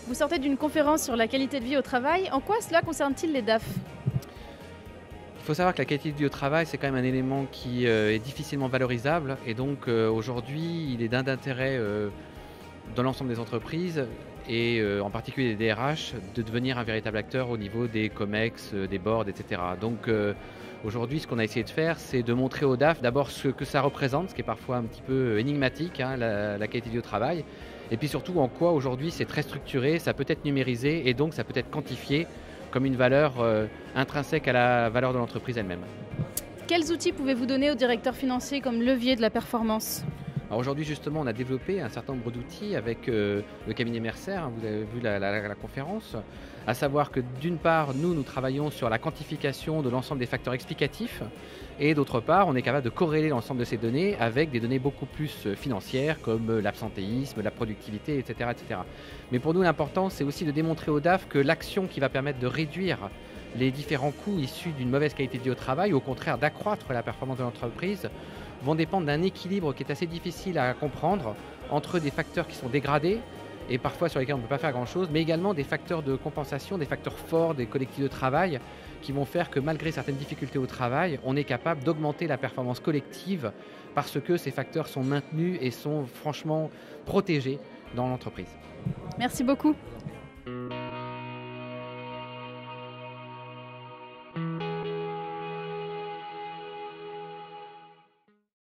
Vous sortez d'une conférence sur la qualité de vie au travail. En quoi cela concerne-t-il les DAF? Il faut savoir que la qualité de vie au travail, c'est quand même un élément qui est difficilement valorisable. Et donc aujourd'hui, il est d'un intérêt dans l'ensemble des entreprises et en particulier des DRH de devenir un véritable acteur au niveau des COMEX, des boards, etc. Donc aujourd'hui, ce qu'on a essayé de faire, c'est de montrer aux DAF d'abord ce que ça représente, ce qui est parfois un petit peu énigmatique, hein, la qualité de vie au travail. Et puis surtout en quoi aujourd'hui c'est très structuré, ça peut être numérisé et donc ça peut être quantifié comme une valeur intrinsèque à la valeur de l'entreprise elle-même. Quels outils pouvez-vous donner aux directeurs financiers comme levier de la performance? Alors aujourd'hui justement on a développé un certain nombre d'outils avec le cabinet Mercer, hein, vous avez vu la conférence, à savoir que d'une part nous travaillons sur la quantification de l'ensemble des facteurs explicatifs et d'autre part on est capable de corréler l'ensemble de ces données avec des données beaucoup plus financières comme l'absentéisme, la productivité, etc., etc. Mais pour nous l'important c'est aussi de démontrer aux DAF que l'action qui va permettre de réduire les différents coûts issus d'une mauvaise qualité de vie au travail, ou au contraire d'accroître la performance de l'entreprise, vont dépendre d'un équilibre qui est assez difficile à comprendre entre des facteurs qui sont dégradés et parfois sur lesquels on ne peut pas faire grand-chose, mais également des facteurs de compensation, des facteurs forts, des collectifs de travail qui vont faire que malgré certaines difficultés au travail, on est capable d'augmenter la performance collective parce que ces facteurs sont maintenus et sont franchement protégés dans l'entreprise. Merci beaucoup.